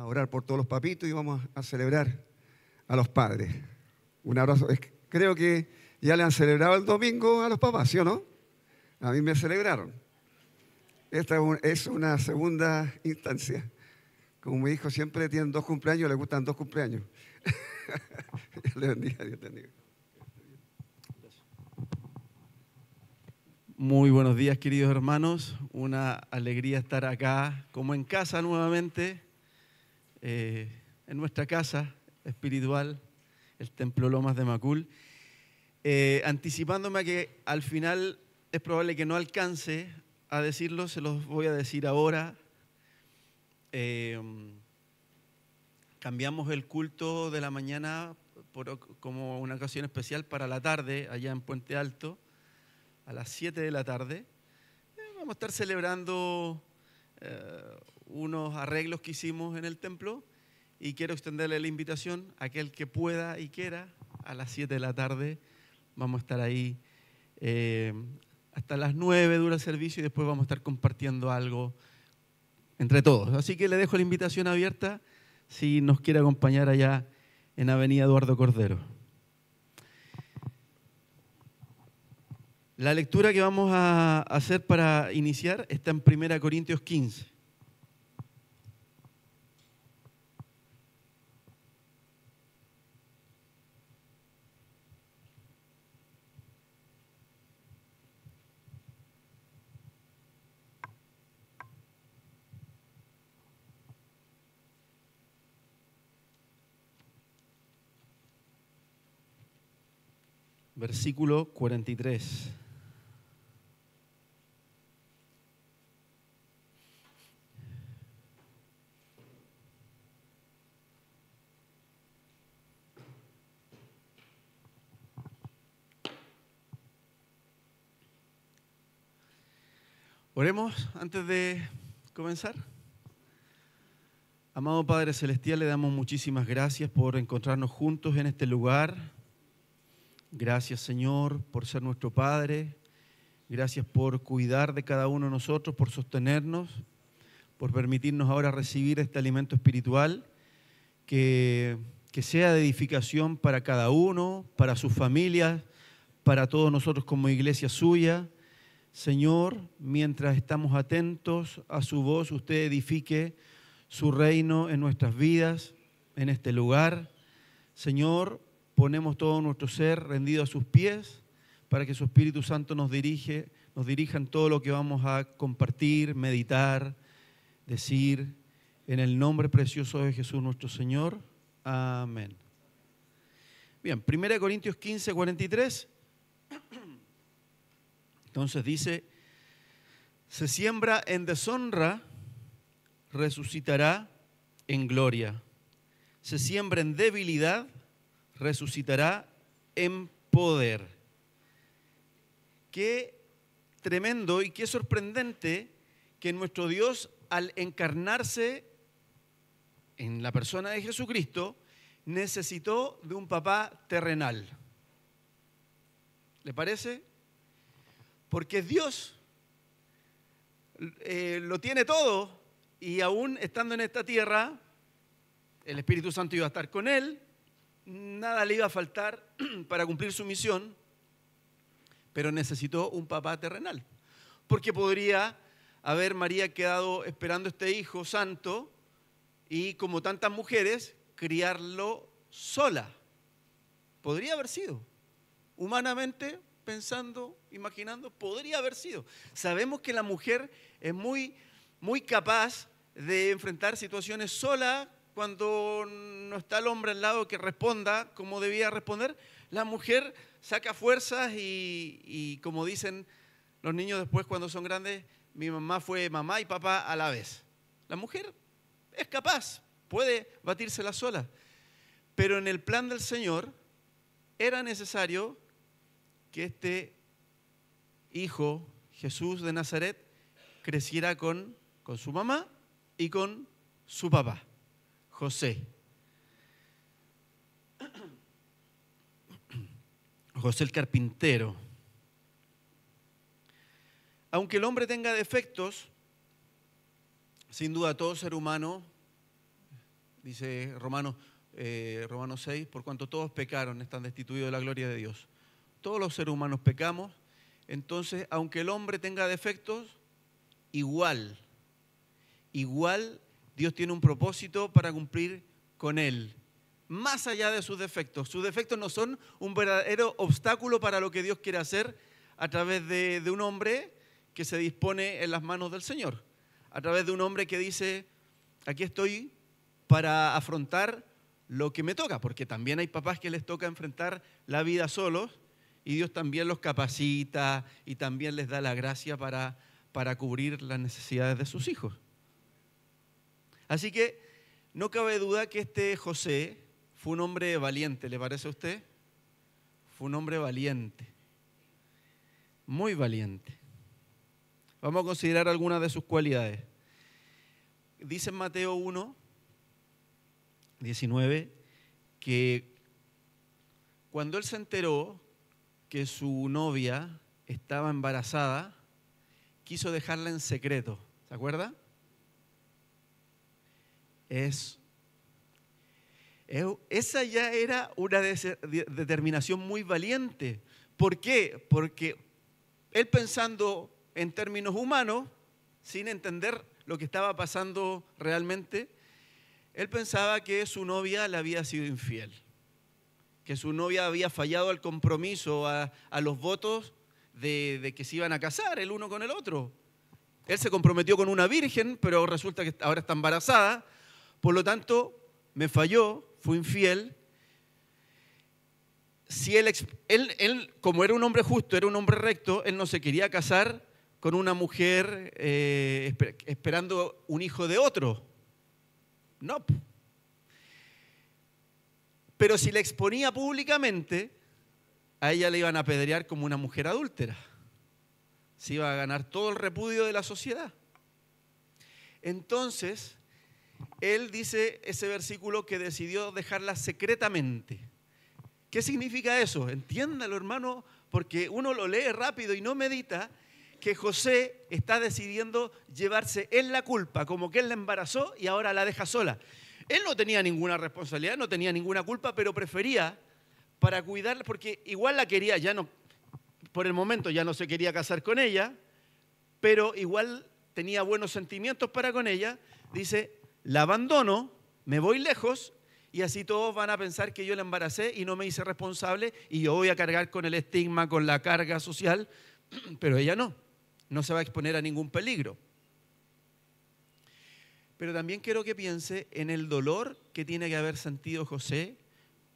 orar por todos los papitos y vamos a celebrar a los padres. Un abrazo. Creo que ya le han celebrado el domingo a los papás, ¿sí o no? A mí me celebraron. Esta es una segunda instancia. Como mi hijo siempre tienen 2 cumpleaños, le gustan 2 cumpleaños. Dios le bendiga, Dios te bendiga. Muy buenos días, queridos hermanos. Una alegría estar acá, como en casa nuevamente, en nuestra casa espiritual, el Templo Lomas de Macul. Anticipándome a que al final es probable que no alcance a decirlo, se los voy a decir ahora. Cambiamos el culto de la mañana como una ocasión especial para la tarde, allá en Puente Alto, a las 7 de la tarde. Vamos a estar celebrando unos arreglos que hicimos en el templo y quiero extenderle la invitación a aquel que pueda y quiera. A las 7 de la tarde vamos a estar ahí hasta las 9 dura el servicio y después vamos a estar compartiendo algo entre todos. Así que le dejo la invitación abierta si nos quiere acompañar allá en Avenida Eduardo Cordero. La lectura que vamos a hacer para iniciar está en 1 Corintios 15. Versículo 43. Oremos antes de comenzar. Amado Padre Celestial, le damos muchísimas gracias por encontrarnos juntos en este lugar. Gracias, Señor, por ser nuestro Padre. Gracias por cuidar de cada uno de nosotros, por sostenernos, por permitirnos ahora recibir este alimento espiritual que sea de edificación para cada uno, para sus familias, para todos nosotros como iglesia suya. Señor, mientras estamos atentos a su voz, usted edifique su reino en nuestras vidas, en este lugar. Señor, ponemos todo nuestro ser rendido a sus pies para que su Espíritu Santo nos dirija en todo lo que vamos a compartir, meditar, decir, en el nombre precioso de Jesús nuestro Señor. Amén. Bien, 1 Corintios 15, 43. Entonces dice, se siembra en deshonra, resucitará en gloria. Se siembra en debilidad, resucitará en poder. Qué tremendo y qué sorprendente que nuestro Dios, al encarnarse en la persona de Jesucristo, necesitó de un papá terrenal. ¿Le parece? Porque Dios lo tiene todo y aún estando en esta tierra, el Espíritu Santo iba a estar con él, nada le iba a faltar para cumplir su misión, pero necesitó un papá terrenal. Porque podría haber María quedado esperando este hijo santo y, como tantas mujeres, criarlo sola. Podría haber sido. Humanamente, pensando, imaginando, podría haber sido. Sabemos que la mujer es muy capaz de enfrentar situaciones sola cuando no está el hombre al lado que responda como debía responder. La mujer saca fuerzas y como dicen los niños después cuando son grandes, mi mamá fue mamá y papá a la vez. La mujer es capaz, puede batírsela sola. Pero en el plan del Señor era necesario que este hijo, Jesús de Nazaret, creciera con su mamá y con su papá, José. José el carpintero. Aunque el hombre tenga defectos, sin duda todo ser humano Dice Romanos 6, por cuanto todos pecaron, están destituidos de la gloria de Dios. Todos los seres humanos pecamos, entonces, aunque el hombre tenga defectos, igual Dios tiene un propósito para cumplir con él, más allá de sus defectos. Sus defectos no son un verdadero obstáculo para lo que Dios quiere hacer a través de un hombre que se dispone en las manos del Señor, a través de un hombre que dice, aquí estoy para afrontar lo que me toca, porque también hay papás que les toca enfrentar la vida solos y Dios también los capacita y también les da la gracia para cubrir las necesidades de sus hijos. Así que no cabe duda que este José fue un hombre valiente, ¿le parece a usted? Fue un hombre valiente, muy valiente. Vamos a considerar algunas de sus cualidades. Dice en Mateo 1, 19, que cuando él se enteró que su novia estaba embarazada, quiso dejarla en secreto. ¿Se acuerda? Esa ya era una determinación muy valiente. ¿Por qué? Porque él, pensando en términos humanos, sin entender lo que estaba pasando realmente, él pensaba que su novia le había sido infiel, que su novia había fallado al compromiso, a los votos de que se iban a casar el uno con el otro. Él se comprometió con una virgen, pero resulta que ahora está embarazada, por lo tanto, me falló, fue infiel. Si él, como era un hombre justo, era un hombre recto, él no se quería casar con una mujer esperando un hijo de otro. No. Pero si la exponía públicamente, a ella le iban a apedrear como una mujer adúltera. Se iba a ganar todo el repudio de la sociedad. Entonces, él dice ese versículo que decidió dejarla secretamente. ¿Qué significa eso? Entiéndalo, hermano, porque uno lo lee rápido y no medita que José está decidiendo llevarse él la culpa, como que él la embarazó y ahora la deja sola. Él no tenía ninguna responsabilidad, no tenía ninguna culpa, pero prefería, para cuidarla, porque igual la quería, ya no, por el momento ya no se quería casar con ella, pero igual tenía buenos sentimientos para con ella. Dice, la abandono, me voy lejos y así todos van a pensar que yo la embaracé y no me hice responsable y yo voy a cargar con el estigma, con la carga social, pero ella no se va a exponer a ningún peligro. Pero también quiero que piense en el dolor que tiene que haber sentido José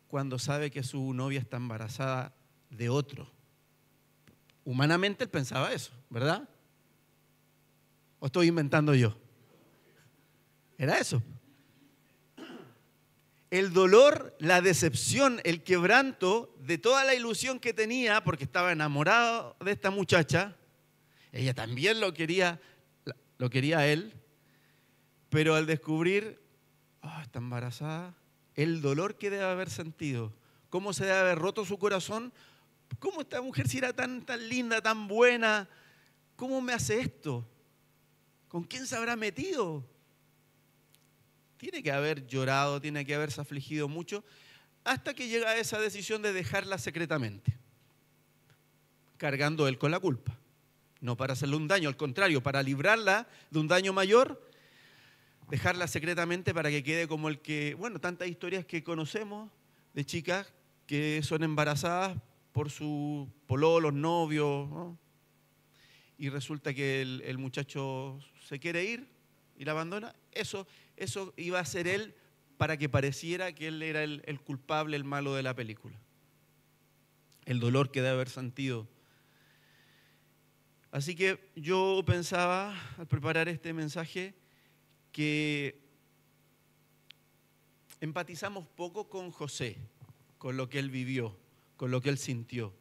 cuando sabe que su novia está embarazada de otro. Humanamente él pensaba eso, ¿verdad? ¿O estoy inventando yo? Era eso. El dolor, la decepción, el quebranto de toda la ilusión que tenía porque estaba enamorado de esta muchacha. Ella también lo quería a él, pero al descubrir, está embarazada, el dolor que debe haber sentido, cómo se debe haber roto su corazón, cómo esta mujer si era tan linda, tan buena, cómo me hace esto, ¿con quién se habrá metido? Tiene que haber llorado, tiene que haberse afligido mucho, hasta que llega a esa decisión de dejarla secretamente, cargando él con la culpa. No para hacerle un daño, al contrario, para librarla de un daño mayor, dejarla secretamente para que quede como el que, tantas historias que conocemos de chicas que son embarazadas por su pololos, novios, ¿no? Y resulta que el muchacho se quiere ir y la abandona. Eso iba a ser él para que pareciera que él era el culpable, el malo de la película. El dolor que debe haber sentido. Así que yo pensaba, al preparar este mensaje, que empatizamos poco con José, con lo que él vivió, con lo que él sintió.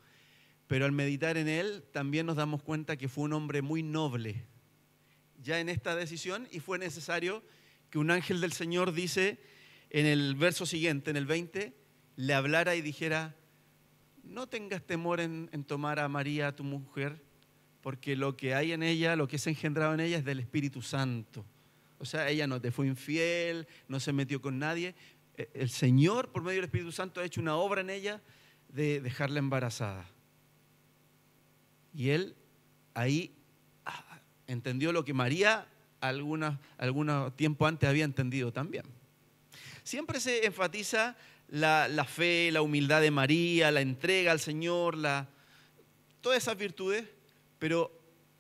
Pero al meditar en él, también nos damos cuenta que fue un hombre muy noble ya en esta decisión, y fue necesario que un ángel del Señor, dice en el verso siguiente, en el 20, le hablara y dijera, no tengas temor en tomar a María, tu mujer, porque lo que hay en ella, lo que es engendrado en ella es del Espíritu Santo. O sea, ella no te fue infiel, no se metió con nadie. El Señor, por medio del Espíritu Santo, ha hecho una obra en ella de dejarla embarazada. Y él ahí entendió lo que María algunos tiempo antes había entendido también. Siempre se enfatiza la fe, la humildad de María, la entrega al Señor, todas esas virtudes, pero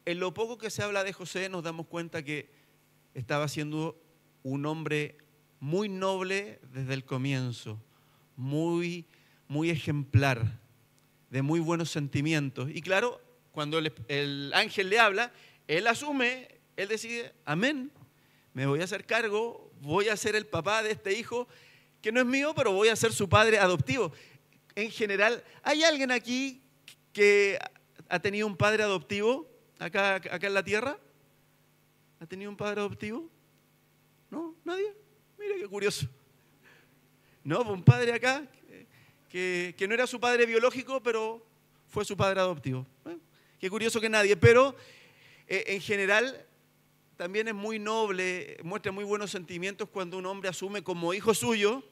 en lo poco que se habla de José nos damos cuenta que estaba siendo un hombre muy noble desde el comienzo, muy ejemplar, de muy buenos sentimientos. Y claro, cuando el ángel le habla, él asume, él decide, amén, me voy a hacer cargo, voy a ser el papá de este hijo, que no es mío, pero voy a ser su padre adoptivo. En general, ¿hay alguien aquí que ha tenido un padre adoptivo acá en la tierra? ¿Ha tenido un padre adoptivo? ¿No? ¿Nadie? Mira qué curioso. No, un padre acá que no era su padre biológico, pero fue su padre adoptivo. Qué curioso que nadie, pero en general también es muy noble, muestra muy buenos sentimientos cuando un hombre asume como hijo suyo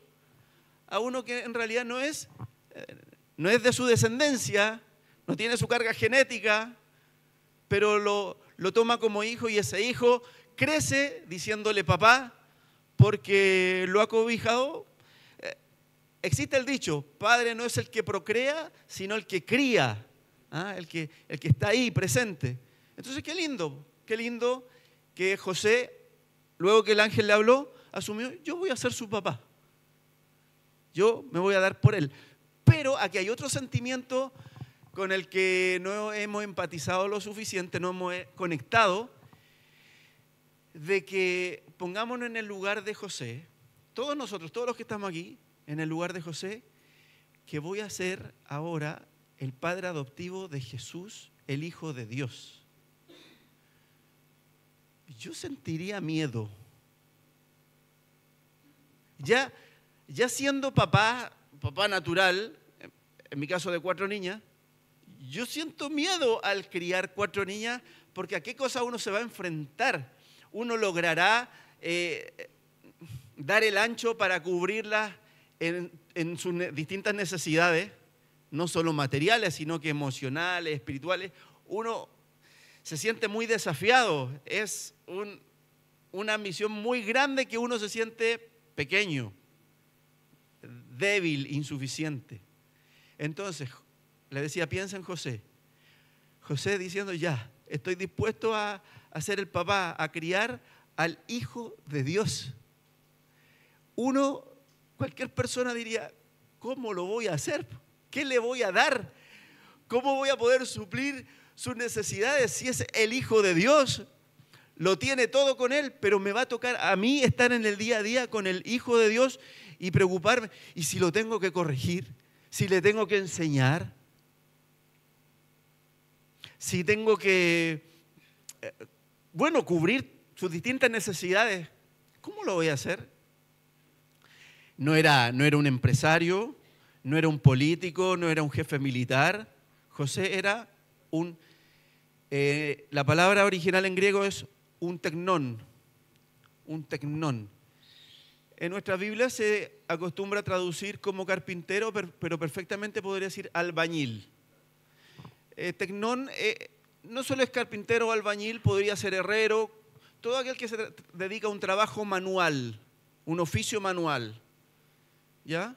a uno que en realidad no es de su descendencia, no tiene su carga genética, pero lo toma como hijo y ese hijo crece diciéndole papá porque lo ha cobijado. Existe el dicho, padre no es el que procrea, sino el que cría, el que está ahí presente. Entonces qué lindo que José, luego que el ángel le habló, asumió, yo voy a ser su papá, yo me voy a dar por él. Pero aquí hay otro sentimiento con el que no hemos empatizado lo suficiente, no hemos conectado, de que pongámonos en el lugar de José, todos nosotros, todos los que estamos aquí, en el lugar de José, que voy a ser ahora el padre adoptivo de Jesús, el Hijo de Dios. Yo sentiría miedo. Ya siendo papá natural, en mi caso de 4 niñas, yo siento miedo al criar 4 niñas, porque a qué cosa uno se va a enfrentar. Uno logrará dar el ancho para cubrirlas en sus distintas necesidades, no solo materiales, sino que emocionales, espirituales. Uno se siente muy desafiado, es una misión muy grande que uno se siente pequeño, débil, insuficiente. Entonces, le decía, piensa en José. José diciendo, ya, estoy dispuesto a ser el papá, a criar al Hijo de Dios. Cualquier persona diría, ¿cómo lo voy a hacer? ¿Qué le voy a dar? ¿Cómo voy a poder suplir sus necesidades si es el Hijo de Dios? Lo tiene todo con Él, pero me va a tocar a mí estar en el día a día con el Hijo de Dios y preocuparme. Y si lo tengo que corregir, si le tengo que enseñar, si tengo que, cubrir sus distintas necesidades, ¿cómo lo voy a hacer? No era un empresario, no era un político, no era un jefe militar. José era la palabra original en griego es un tecnón. En nuestra Biblia se acostumbra a traducir como carpintero, pero perfectamente podría decir albañil. Tecnón no solo es carpintero o albañil, podría ser herrero, todo aquel que se dedica a un trabajo manual, un oficio manual. ¿Ya?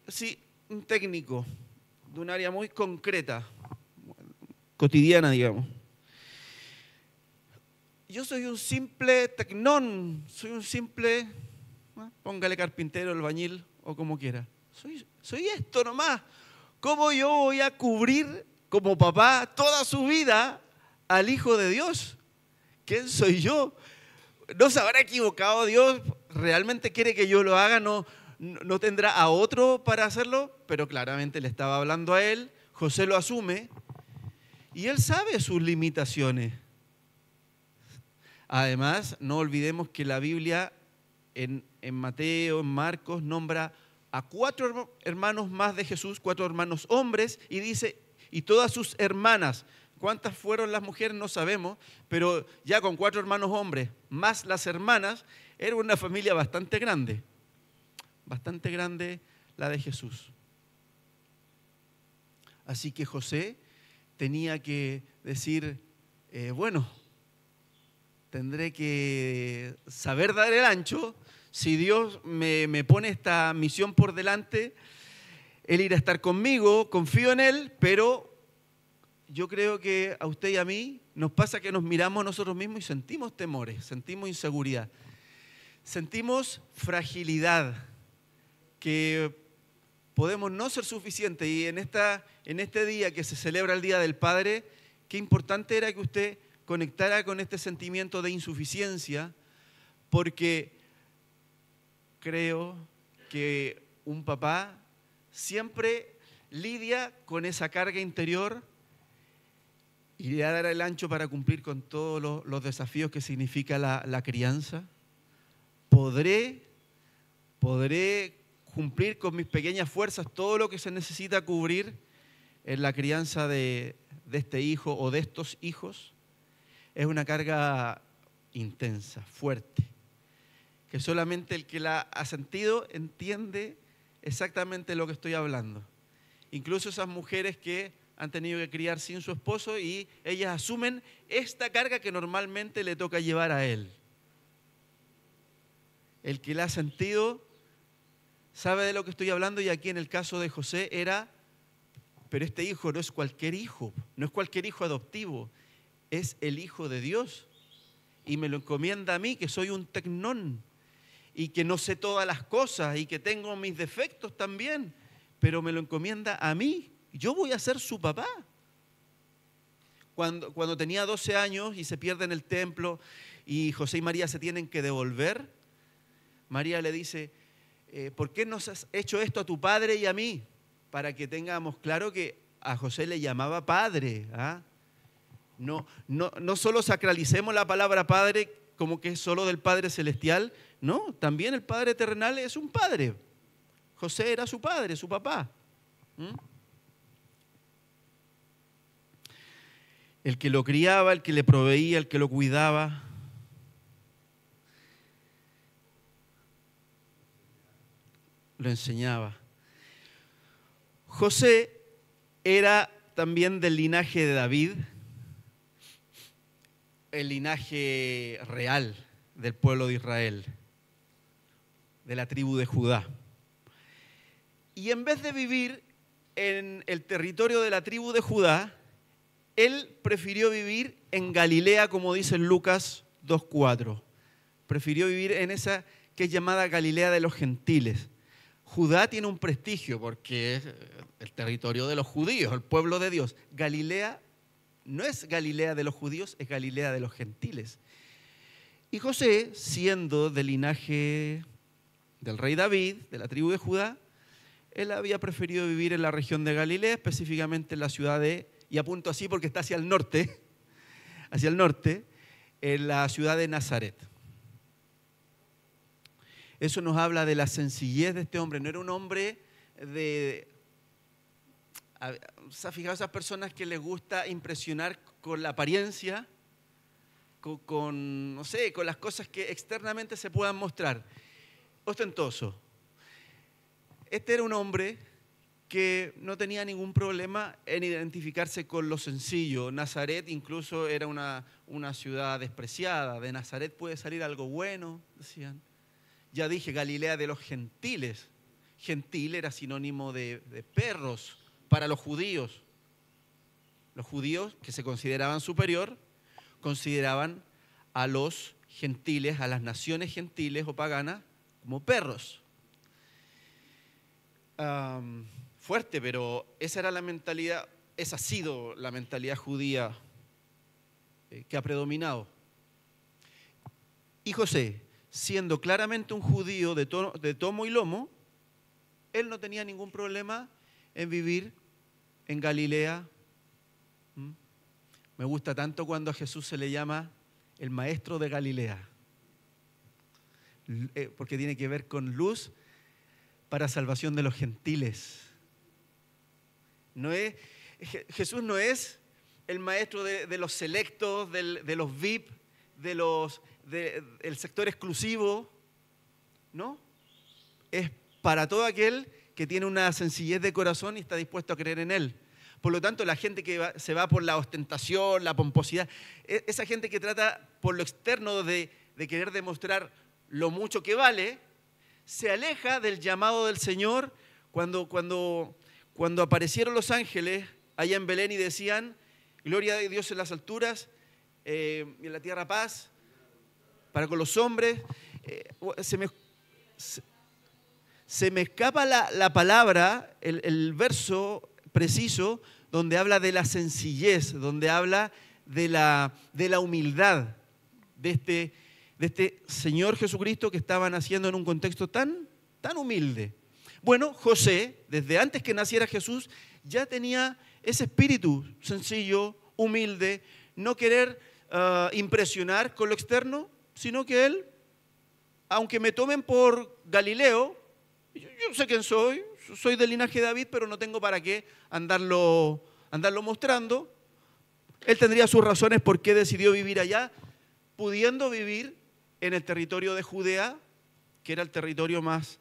Sí, un técnico de un área muy concreta, cotidiana, digamos. Yo soy un simple tecnón, soy un simple, póngale carpintero, albañil o como quiera. Soy esto nomás. ¿Cómo yo voy a cubrir como papá toda su vida al Hijo de Dios? ¿Quién soy yo? ¿No se habrá equivocado Dios? ¿Realmente quiere que yo lo haga? ¿No tendrá a otro para hacerlo? Pero claramente le estaba hablando a él. José lo asume y él sabe sus limitaciones. Además, no olvidemos que la Biblia en Mateo, en Marcos, nombra a 4 hermanos más de Jesús, 4 hermanos hombres, y dice, y todas sus hermanas. ¿Cuántas fueron las mujeres? No sabemos, pero ya con 4 hermanos hombres, más las hermanas, era una familia bastante grande la de Jesús. Así que José tenía que decir, bueno, tendré que saber dar el ancho. Si Dios me pone esta misión por delante, Él irá a estar conmigo, confío en Él, pero yo creo que a usted y a mí nos pasa que nos miramos a nosotros mismos y sentimos temores, sentimos inseguridad, sentimos fragilidad, que podemos no ser suficientes. Y en este día que se celebra el Día del Padre, qué importante era que usted conectara con este sentimiento de insuficiencia, porque creo que un papá siempre lidia con esa carga interior y le dará el ancho para cumplir con todos los desafíos que significa la crianza. ¿Podré cumplir con mis pequeñas fuerzas todo lo que se necesita cubrir en la crianza de este hijo o de estos hijos? Es una carga intensa, fuerte, que solamente el que la ha sentido entiende exactamente lo que estoy hablando. Incluso esas mujeres que han tenido que criar sin su esposo y ellas asumen esta carga que normalmente le toca llevar a él. El que la ha sentido sabe de lo que estoy hablando, y aquí en el caso de José era, pero este hijo no es cualquier hijo, no es cualquier hijo adoptivo, es el Hijo de Dios y me lo encomienda a mí, que soy un tecnón y que no sé todas las cosas y que tengo mis defectos también, pero me lo encomienda a mí. Yo voy a ser su papá. Cuando tenía 12 años y se pierde en el templo y José y María se tienen que devolver, María le dice, ¿por qué nos has hecho esto a tu padre y a mí? Para que tengamos claro que a José le llamaba padre. ¿Ah? No solo sacralicemos la palabra padre como que es solo del Padre Celestial, no, también el Padre terrenal es un padre. José era su padre, su papá. El que lo criaba, el que le proveía, el que lo cuidaba. Lo enseñaba. José era también del linaje de David, el linaje real del pueblo de Israel, de la tribu de Judá. Y en vez de vivir en el territorio de la tribu de Judá, él prefirió vivir en Galilea, como dice Lucas 2:4. Prefirió vivir en esa que es llamada Galilea de los gentiles. Judá tiene un prestigio porque es el territorio de los judíos, el pueblo de Dios. Galilea no es Galilea de los judíos, es Galilea de los gentiles. Y José, siendo del linaje del rey David, de la tribu de Judá, él había preferido vivir en la región de Galilea, específicamente en la ciudad de, y apunto así porque está hacia el norte, en la ciudad de Nazaret. Eso nos habla de la sencillez de este hombre. No era un hombre de... ¿Se ha fijado esas personas que les gusta impresionar con la apariencia? No sé, con las cosas que externamente se puedan mostrar. Ostentoso. Este era un hombre que no tenía ningún problema en identificarse con lo sencillo. Nazaret incluso era una ciudad despreciada. De Nazaret puede salir algo bueno, decían. Ya dije, Galilea de los gentiles. Gentil era sinónimo de perros para los judíos. Los judíos, que se consideraban superior, consideraban a los gentiles, a las naciones gentiles o paganas, como perros. Fuerte, pero esa era la mentalidad, esa ha sido la mentalidad judía que ha predominado. Y José, siendo claramente un judío de tomo y lomo, él no tenía ningún problema en vivir en Galilea. Me gusta tanto cuando a Jesús se le llama el maestro de Galilea, porque tiene que ver con luz para salvación de los gentiles. Jesús no es el maestro de los selectos, de los VIP, del sector exclusivo. No, es para todo aquel que tiene una sencillez de corazón y está dispuesto a creer en Él. Por lo tanto, la gente que se va por la ostentación, la pomposidad, esa gente que trata por lo externo de querer demostrar lo mucho que vale, se aleja del llamado del Señor. Cuando aparecieron los ángeles allá en Belén y decían, gloria a Dios en las alturas, y en la tierra paz, para con los hombres, se me escapa la palabra, el verso preciso, donde habla de la sencillez, donde habla de la humildad de este Señor Jesucristo que estaba naciendo en un contexto tan humilde. Bueno, José, desde antes que naciera Jesús, ya tenía ese espíritu sencillo, humilde, no querer impresionar con lo externo, sino que él, aunque me tomen por Galileo, yo sé quién soy del linaje de David, pero no tengo para qué andarlo mostrando. Él tendría sus razones por qué decidió vivir allá, pudiendo vivir en el territorio de Judea, que era el territorio más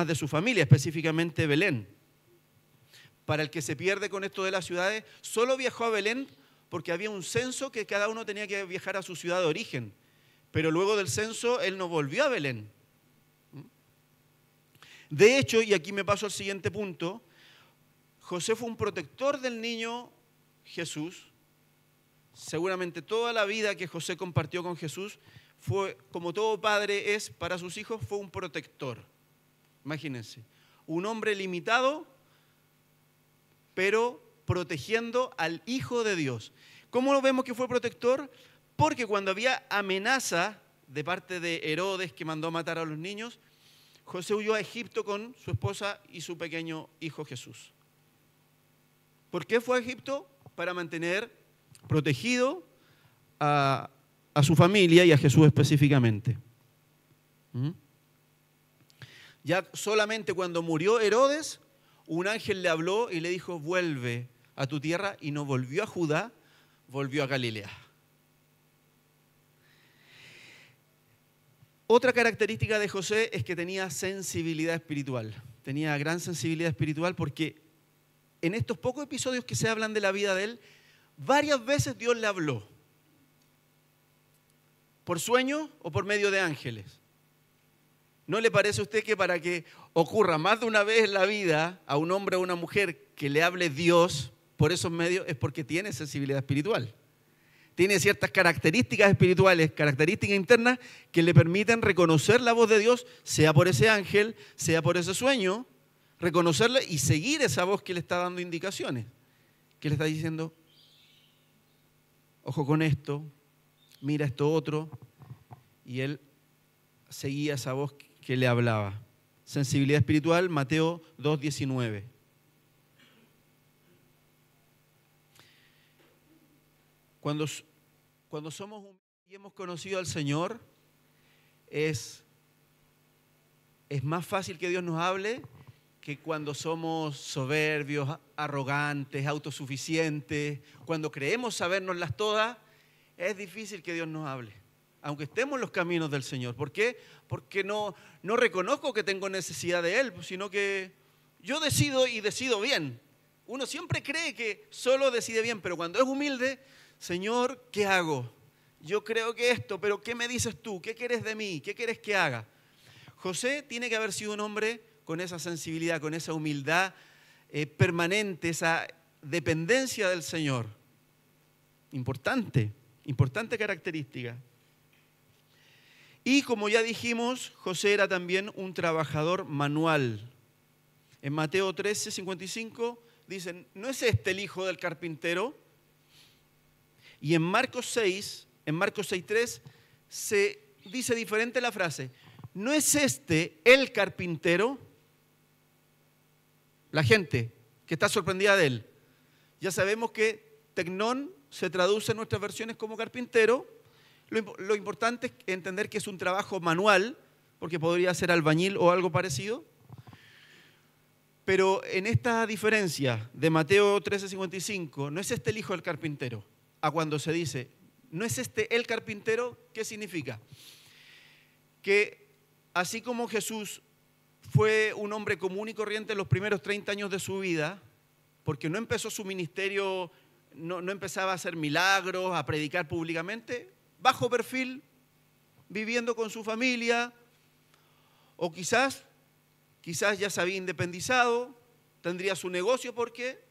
de su familia, específicamente Belén. Para el que se pierde con esto de las ciudades, solo viajó a Belén porque había un censo que cada uno tenía que viajar a su ciudad de origen. Pero luego del censo, él no volvió a Belén. De hecho, y aquí me paso al siguiente punto, José fue un protector del niño Jesús. Seguramente toda la vida que José compartió con Jesús fue, como todo padre es para sus hijos, fue un protector. Imagínense, un hombre limitado, pero protegiendo al Hijo de Dios. ¿Cómo lo vemos que fue protector? Porque cuando había amenaza de parte de Herodes, que mandó a matar a los niños, José huyó a Egipto con su esposa y su pequeño hijo Jesús. ¿Por qué fue a Egipto? Para mantener protegido a su familia y a Jesús específicamente. Ya solamente cuando murió Herodes, un ángel le habló y le dijo, vuelve a tu tierra, y no volvió a Judá, volvió a Galilea. Otra característica de José es que tenía sensibilidad espiritual. Tenía gran sensibilidad espiritual porque en estos pocos episodios que se hablan de la vida de él, varias veces Dios le habló. ¿Por sueño o por medio de ángeles? ¿No le parece a usted que para que ocurra más de una vez en la vida a un hombre o a una mujer que le hable Dios por esos medios es porque tiene sensibilidad espiritual? Tiene ciertas características espirituales, características internas que le permiten reconocer la voz de Dios, sea por ese ángel, sea por ese sueño, reconocerla y seguir esa voz que le está dando indicaciones, que le está diciendo, ojo con esto, mira esto otro, y él seguía esa voz que le hablaba. Sensibilidad espiritual, Mateo 2:19. Cuando somos humildes y hemos conocido al Señor, es más fácil que Dios nos hable que cuando somos soberbios, arrogantes, autosuficientes, cuando creemos sabérnoslas todas, es difícil que Dios nos hable, aunque estemos en los caminos del Señor. ¿Por qué? Porque no reconozco que tengo necesidad de Él, sino que yo decido y decido bien. Uno siempre cree que solo decide bien, pero cuando es humilde, Señor, ¿qué hago? Yo creo que esto, pero ¿qué me dices tú? ¿Qué quieres de mí? ¿Qué quieres que haga? José tiene que haber sido un hombre con esa sensibilidad, con esa humildad permanente, esa dependencia del Señor. Importante característica. Y como ya dijimos, José era también un trabajador manual. En Mateo 13:55 dicen, ¿no es este el hijo del carpintero? Y en Marcos 6:3 se dice diferente la frase. ¿No es este el carpintero? La gente que está sorprendida de él. Ya sabemos que tecnón se traduce en nuestras versiones como carpintero. Lo importante es entender que es un trabajo manual, porque podría ser albañil o algo parecido. Pero en esta diferencia de Mateo 13:55, no es este el hijo del carpintero. A cuando se dice, no es este el carpintero, ¿qué significa? Que así como Jesús fue un hombre común y corriente en los primeros 30 años de su vida, porque no empezó su ministerio, no empezaba a hacer milagros, a predicar públicamente, bajo perfil, viviendo con su familia, o quizás ya se había independizado, tendría su negocio porque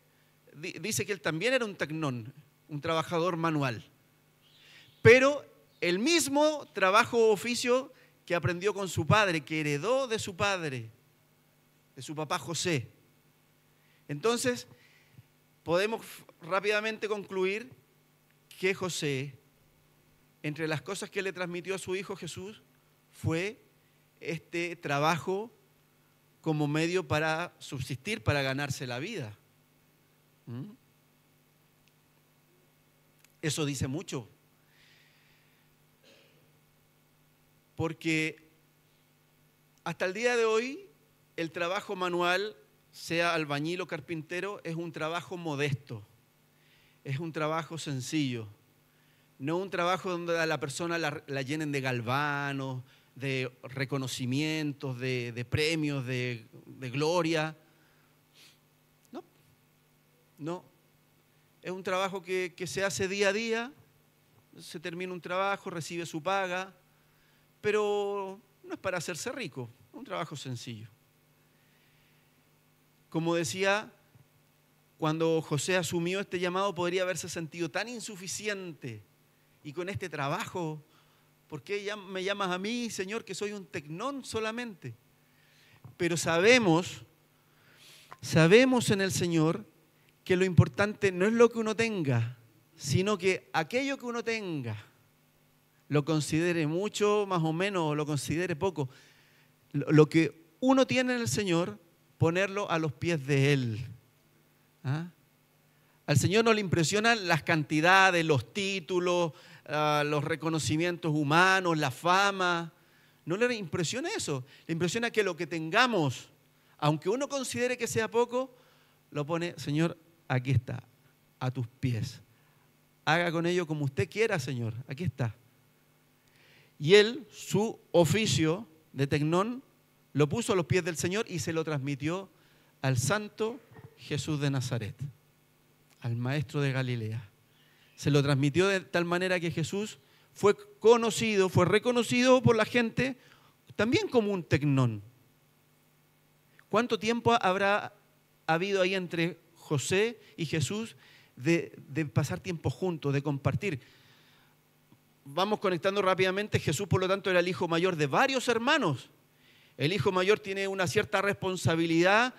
dice que él también era un tecnón, un trabajador manual. Pero el mismo trabajo o oficio que aprendió con su padre, que heredó de su padre, de su papá José. Entonces, podemos rápidamente concluir que José, entre las cosas que le transmitió a su hijo Jesús, fue este trabajo como medio para subsistir, para ganarse la vida. Eso dice mucho. Porque hasta el día de hoy, el trabajo manual, sea albañil o carpintero, es un trabajo modesto, es un trabajo sencillo, no un trabajo donde a la persona la llenen de galvanos, de reconocimientos, de premios, de gloria. No. Es un trabajo que se hace día a día, se termina un trabajo, recibe su paga, pero no es para hacerse rico, es un trabajo sencillo. Como decía, cuando José asumió este llamado podría haberse sentido tan insuficiente y con este trabajo, ¿por qué me llamas a mí, Señor, que soy un tecnón solamente? Pero sabemos en el Señor que lo importante no es lo que uno tenga, sino que aquello que uno tenga, lo considere mucho, más o menos, o lo considere poco, lo que uno tiene en el Señor, ponerlo a los pies de Él. ¿Ah? Al Señor no le impresionan las cantidades, los títulos, los reconocimientos humanos, la fama. No le impresiona eso. Le impresiona que lo que tengamos, aunque uno considere que sea poco, lo pone, Señor, aquí está, a tus pies. Haga con ello como usted quiera, Señor. Aquí está. Y él, su oficio de tecnón, lo puso a los pies del Señor y se lo transmitió al santo Jesús de Nazaret, al maestro de Galilea. Se lo transmitió de tal manera que Jesús fue conocido, fue reconocido por la gente también como un tecnón. ¿Cuánto tiempo habrá habido ahí entre José y Jesús de pasar tiempo juntos, de compartir? Vamos conectando rápidamente. Jesús, por lo tanto, era el hijo mayor de varios hermanos. El hijo mayor tiene una cierta responsabilidad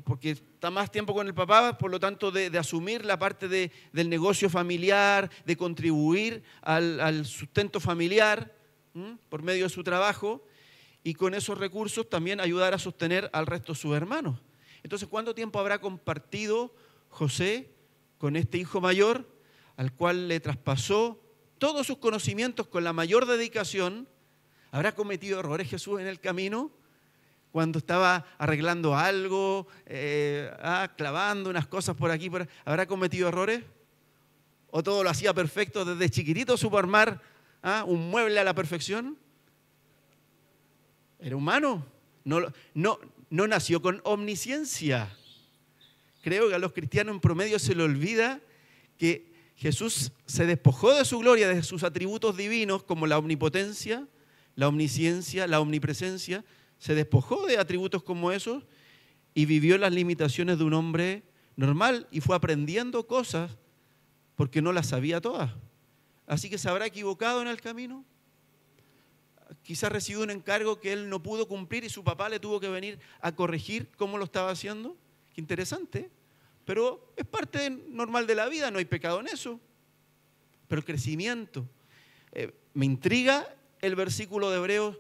porque está más tiempo con el papá, por lo tanto, de asumir la parte del negocio familiar, de contribuir al sustento familiar por medio de su trabajo y con esos recursos también ayudar a sostener al resto de sus hermanos. Entonces, ¿cuánto tiempo habrá compartido José con este hijo mayor al cual le traspasó todos sus conocimientos con la mayor dedicación? ¿Habrá cometido errores Jesús en el camino? Cuando estaba arreglando algo, clavando unas cosas por aquí, ¿habrá cometido errores? ¿O todo lo hacía perfecto desde chiquitito, supo armar un mueble a la perfección? Era humano, no nació con omnisciencia. Creo que a los cristianos en promedio se le olvida que Jesús se despojó de su gloria, de sus atributos divinos como la omnipotencia, la omnisciencia, la omnipresencia. Se despojó de atributos como esos y vivió las limitaciones de un hombre normal y fue aprendiendo cosas porque no las sabía todas. Así que se habrá equivocado en el camino. Quizás recibió un encargo que él no pudo cumplir y su papá le tuvo que venir a corregir cómo lo estaba haciendo. Qué interesante, pero es parte normal de la vida, no hay pecado en eso. Pero el crecimiento. Me intriga el versículo de Hebreos.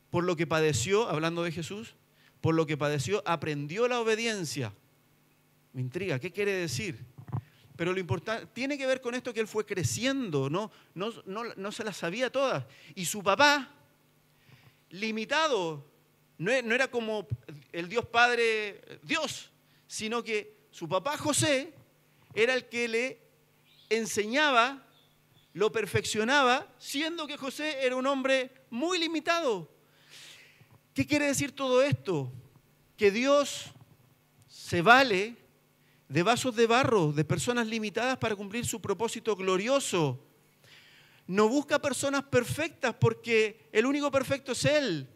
Por lo que padeció, hablando de Jesús, por lo que padeció, aprendió la obediencia. Me intriga, ¿qué quiere decir? Pero lo importante, tiene que ver con esto que él fue creciendo, no se las sabía todas. Y su papá, limitado, no era como el Dios Padre, Dios, sino que su papá José era el que le enseñaba, lo perfeccionaba, siendo que José era un hombre muy limitado. ¿Qué quiere decir todo esto? Que Dios se vale de vasos de barro, de personas limitadas para cumplir su propósito glorioso. No busca personas perfectas porque el único perfecto es Él.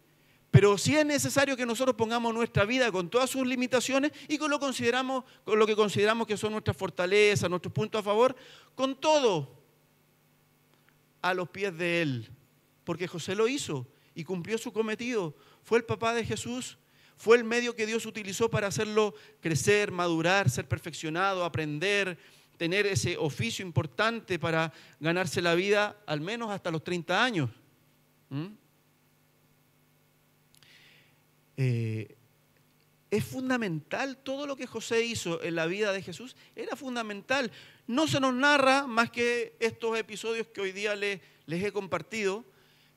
Pero sí es necesario que nosotros pongamos nuestra vida con todas sus limitaciones y con lo que consideramos que son nuestras fortalezas, nuestros puntos a favor, con todo a los pies de Él. Porque José lo hizo y cumplió su cometido. Fue el papá de Jesús, fue el medio que Dios utilizó para hacerlo crecer, madurar, ser perfeccionado, aprender, tener ese oficio importante para ganarse la vida al menos hasta los 30 años. Es fundamental todo lo que José hizo en la vida de Jesús, era fundamental. No se nos narra más que estos episodios que hoy día les he compartido,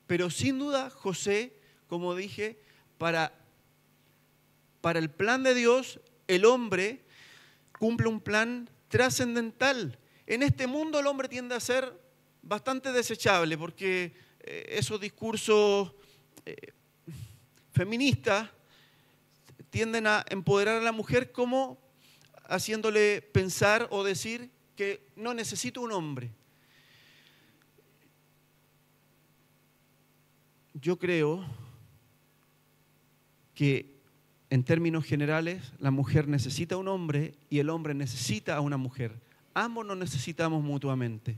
pero sin duda José, como dije, para el plan de Dios, el hombre cumple un plan trascendental. En este mundo el hombre tiende a ser bastante desechable porque esos discursos feministas tienden a empoderar a la mujer como haciéndole pensar o decir que no necesita un hombre. Yo creo que en términos generales la mujer necesita un hombre y el hombre necesita a una mujer. Ambos nos necesitamos mutuamente.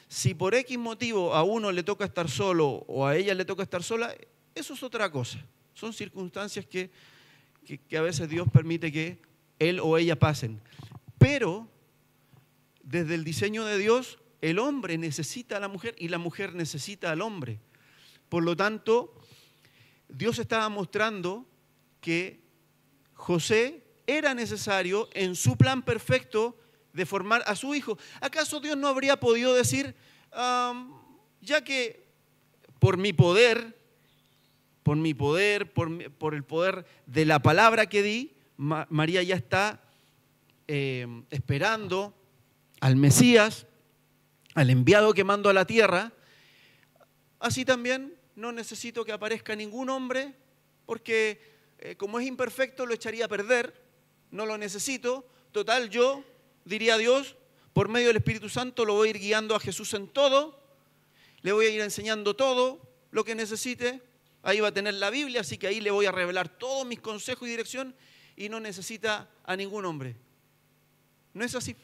Si por X motivo a uno le toca estar solo o a ella le toca estar sola, eso es otra cosa. Son circunstancias que a veces Dios permite que él o ella pasen. Pero desde el diseño de Dios, el hombre necesita a la mujer y la mujer necesita al hombre. Por lo tanto, Dios estaba mostrando que José era necesario en su plan perfecto de formar a su hijo. ¿Acaso Dios no habría podido decir, ya que por mi poder, por el poder de la palabra que di, María ya está esperando al Mesías, al enviado que mando a la tierra, así también no necesito que aparezca ningún hombre, porque como es imperfecto lo echaría a perder, no lo necesito, total yo, diría Dios, por medio del Espíritu Santo lo voy a ir guiando a Jesús en todo, le voy a ir enseñando todo lo que necesite. Ahí va a tener la Biblia, así que ahí le voy a revelar todos mis consejos y dirección y no necesita a ningún hombre. No es así.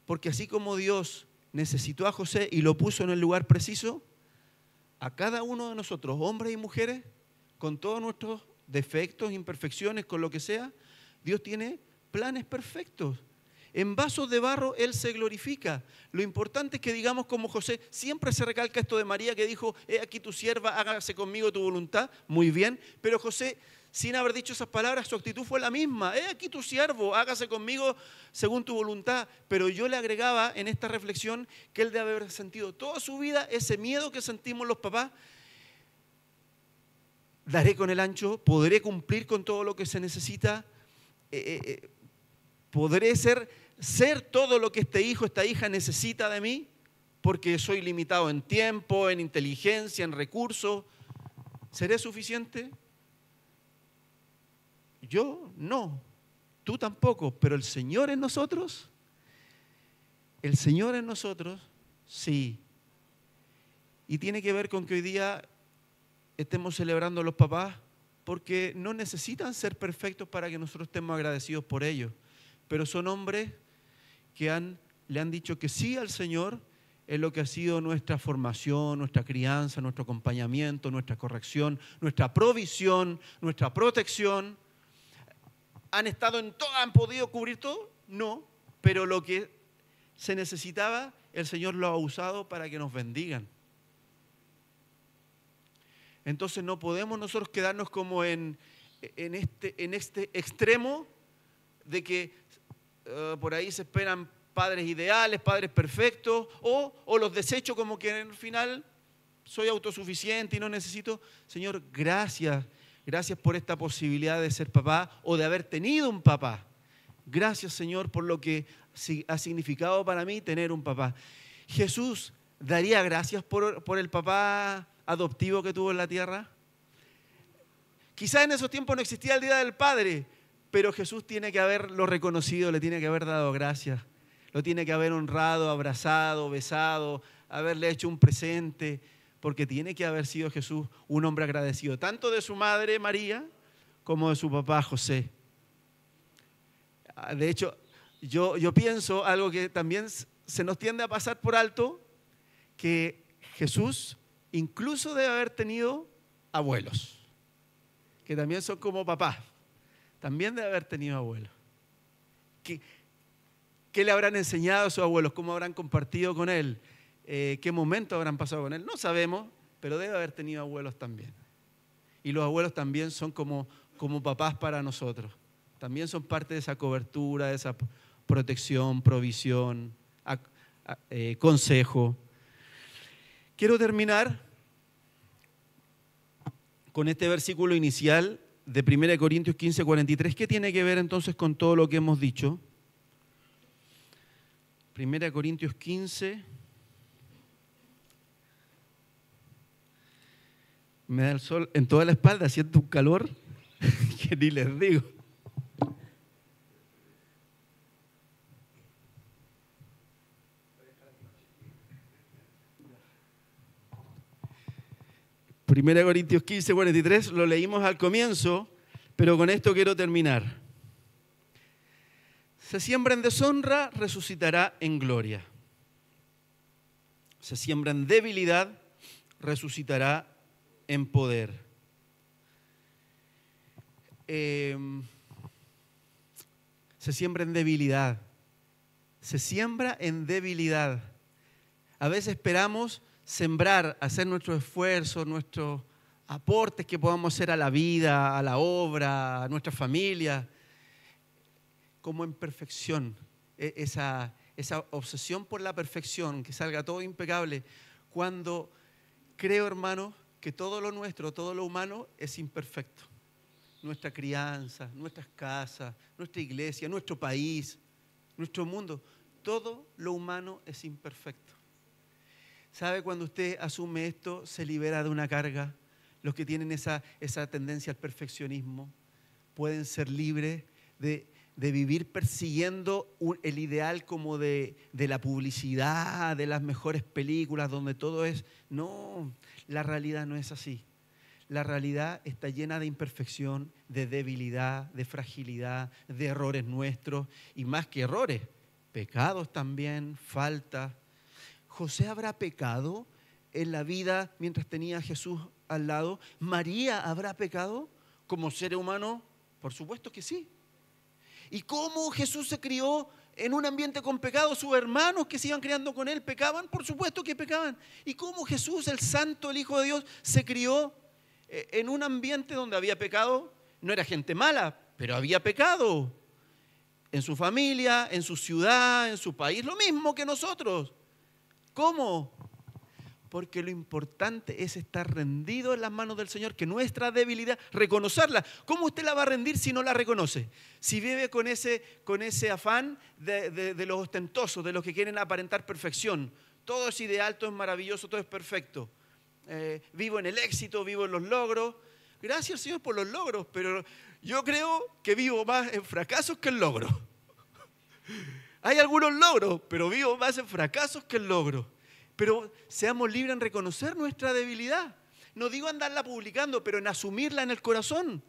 Porque así como Dios necesitó a José y lo puso en el lugar preciso, a cada uno de nosotros, hombres y mujeres, con todos nuestros defectos, imperfecciones, con lo que sea, Dios tiene planes perfectos. En vasos de barro Él se glorifica. Lo importante es que digamos como José, siempre se recalca esto de María que dijo, he aquí tu sierva, hágase conmigo tu voluntad. Muy bien, pero José, sin haber dicho esas palabras, su actitud fue la misma. He aquí tu siervo, hágase conmigo según tu voluntad. Pero yo le agregaba en esta reflexión que él debe haber sentido toda su vida ese miedo que sentimos los papás. Daré con el ancho, podré cumplir con todo lo que se necesita, podré ser todo lo que este hijo, esta hija necesita de mí, porque soy limitado en tiempo, en inteligencia, en recursos. ¿Seré suficiente? Yo no, tú tampoco, pero el Señor en nosotros, sí. Y tiene que ver con que hoy día estemos celebrando a los papás porque no necesitan ser perfectos para que nosotros estemos agradecidos por ellos, pero son hombres que le han dicho que sí al Señor en lo que ha sido nuestra formación, nuestra crianza, nuestro acompañamiento, nuestra corrección, nuestra provisión, nuestra protección. ¿Han estado en todo? ¿Han podido cubrir todo? No, pero lo que se necesitaba, el Señor lo ha usado para que nos bendigan. Entonces no podemos nosotros quedarnos como en este extremo de que por ahí se esperan padres ideales, padres perfectos, o los desecho como que al final soy autosuficiente y no necesito. Señor, gracias. Gracias por esta posibilidad de ser papá o de haber tenido un papá. Gracias, Señor, por lo que ha significado para mí tener un papá. Jesús daría gracias por el papá adoptivo que tuvo en la tierra. Quizás en esos tiempos no existía el Día del Padre, pero Jesús tiene que haberlo reconocido, le tiene que haber dado gracias, lo tiene que haber honrado, abrazado, besado, haberle hecho un presente, porque tiene que haber sido Jesús un hombre agradecido, tanto de su madre María como de su papá José. De hecho, yo pienso algo que también se nos tiende a pasar por alto, que Jesús incluso debe haber tenido abuelos, que también son como papás, también debe haber tenido abuelos. ¿Qué le habrán enseñado a sus abuelos? ¿Cómo habrán compartido con él? ¿Qué momento habrán pasado con él? No sabemos, pero debe haber tenido abuelos también. Y los abuelos también son como papás para nosotros. También son parte de esa cobertura, de esa protección, provisión, consejo. Quiero terminar con este versículo inicial de 1 Corintios 15, 43. ¿Qué tiene que ver entonces con todo lo que hemos dicho? 1 Corintios 15. Me da el sol en toda la espalda, siento un calor que ni les digo. Primera Corintios 15, 43, lo leímos al comienzo, pero con esto quiero terminar. Se siembra en deshonra, resucitará en gloria. Se siembra en debilidad, resucitará en poder. Se siembra en debilidad. Se siembra en debilidad. A veces esperamos sembrar, hacer nuestros esfuerzos, nuestros aportes que podamos hacer a la vida, a la obra, a nuestra familia, como en perfección. Esa obsesión por la perfección, que salga todo impecable, cuando creo, hermano, que todo lo nuestro, todo lo humano es imperfecto. Nuestra crianza, nuestras casas, nuestra iglesia, nuestro país, nuestro mundo, todo lo humano es imperfecto. ¿Sabe? Cuando usted asume esto, se libera de una carga. Los que tienen esa tendencia al perfeccionismo pueden ser libres de vivir persiguiendo el ideal como de la publicidad, de las mejores películas, donde todo es... No, la realidad no es así. La realidad está llena de imperfección, de debilidad, de fragilidad, de errores nuestros, y más que errores, pecados también, faltas. ¿José habrá pecado en la vida mientras tenía a Jesús al lado? ¿María habrá pecado como ser humano? Por supuesto que sí. ¿Y cómo Jesús se crió en un ambiente con pecado? ¿Sus hermanos que se iban criando con él pecaban? Por supuesto que pecaban. ¿Y cómo Jesús, el Santo, el Hijo de Dios, se crió en un ambiente donde había pecado? No era gente mala, pero había pecado. En su familia, en su ciudad, en su país, lo mismo que nosotros. ¿Cómo? Porque lo importante es estar rendido en las manos del Señor, que nuestra debilidad, reconocerla. ¿Cómo usted la va a rendir si no la reconoce? Si vive con ese afán de los ostentosos, de los que quieren aparentar perfección. Todo es ideal, todo es maravilloso, todo es perfecto. Vivo en el éxito, vivo en los logros. Gracias, Señor, por los logros, pero yo creo que vivo más en fracasos que en logros. Hay algunos logros, pero vivo más en fracasos que en logros. Pero seamos libres en reconocer nuestra debilidad. No digo andarla publicando, pero en asumirla en el corazón.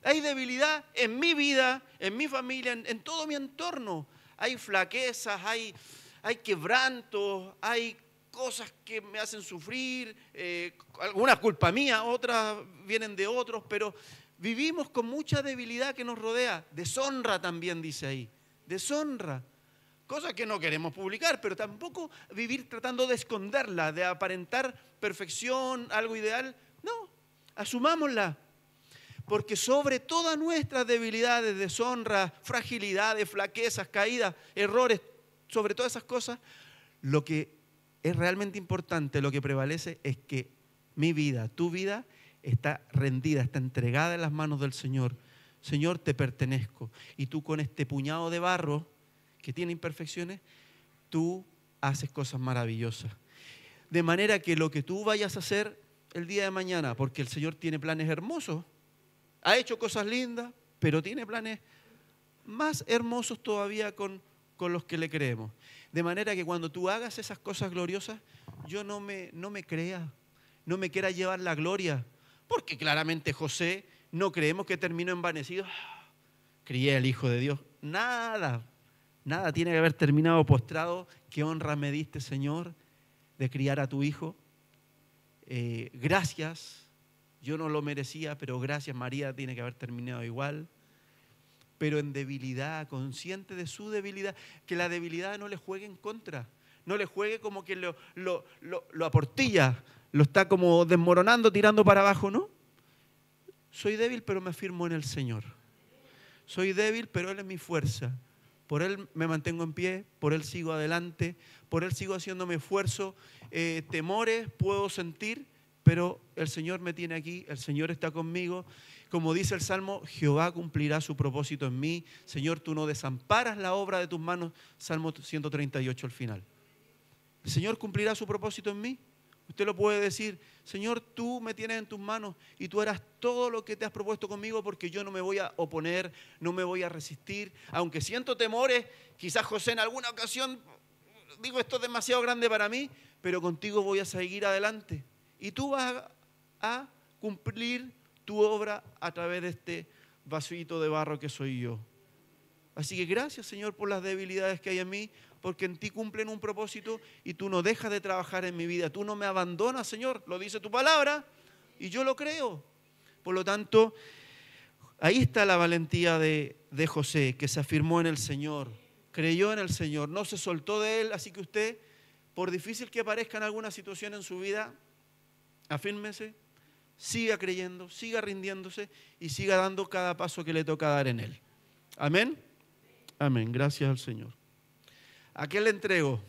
Hay debilidad en mi vida, en mi familia, en todo mi entorno. Hay flaquezas, hay quebrantos, hay cosas que me hacen sufrir. Algunas culpa mía, otras vienen de otros, pero vivimos con mucha debilidad que nos rodea. Deshonra también dice ahí. Deshonra. Cosas que no queremos publicar, pero tampoco vivir tratando de esconderla, de aparentar perfección, algo ideal. No, asumámosla. Porque sobre todas nuestras debilidades, deshonra, fragilidades, flaquezas, caídas, errores, sobre todas esas cosas, lo que es realmente importante, lo que prevalece es que mi vida, tu vida, está rendida, está entregada en las manos del Señor. Señor, te pertenezco. Y tú con este puñado de barro que tiene imperfecciones, tú haces cosas maravillosas. De manera que lo que tú vayas a hacer el día de mañana, porque el Señor tiene planes hermosos, ha hecho cosas lindas, pero tiene planes más hermosos todavía con los que le creemos. De manera que cuando tú hagas esas cosas gloriosas, yo no me crea, no me quiera llevar la gloria, porque claramente José no creemos que terminó envanecido. Crié al Hijo de Dios. Nada tiene que haber terminado postrado. Qué honra me diste, Señor, de criar a tu Hijo. Gracias, yo no lo merecía, pero gracias, María, tiene que haber terminado igual. Pero en debilidad, consciente de su debilidad, que la debilidad no le juegue en contra, no le juegue como que lo aportilla, lo está como desmoronando, tirando para abajo, ¿no? Soy débil, pero me afirmo en el Señor. Soy débil, pero Él es mi fuerza. Por Él me mantengo en pie, por Él sigo adelante, por Él sigo haciéndome esfuerzo. Temores puedo sentir, pero el Señor me tiene aquí, el Señor está conmigo. Como dice el Salmo, Jehová cumplirá su propósito en mí. Señor, tú no desamparas la obra de tus manos. Salmo 138 al final. El Señor cumplirá su propósito en mí. Usted lo puede decir, Señor, tú me tienes en tus manos y tú harás todo lo que te has propuesto conmigo porque yo no me voy a oponer, no me voy a resistir. Aunque siento temores, quizás José en alguna ocasión digo esto es demasiado grande para mí, pero contigo voy a seguir adelante. Y tú vas a cumplir tu obra a través de este vasito de barro que soy yo. Así que gracias, Señor, por las debilidades que hay en mí, porque en ti cumplen un propósito y tú no dejas de trabajar en mi vida. Tú no me abandonas, Señor, lo dice tu palabra y yo lo creo. Por lo tanto, ahí está la valentía de José, que se afirmó en el Señor, creyó en el Señor, no se soltó de Él. Así que usted, por difícil que parezca en alguna situación en su vida, afírmese, siga creyendo, siga rindiéndose y siga dando cada paso que le toca dar en Él. Amén. Amén. Gracias al Señor. ¿A qué le entrego?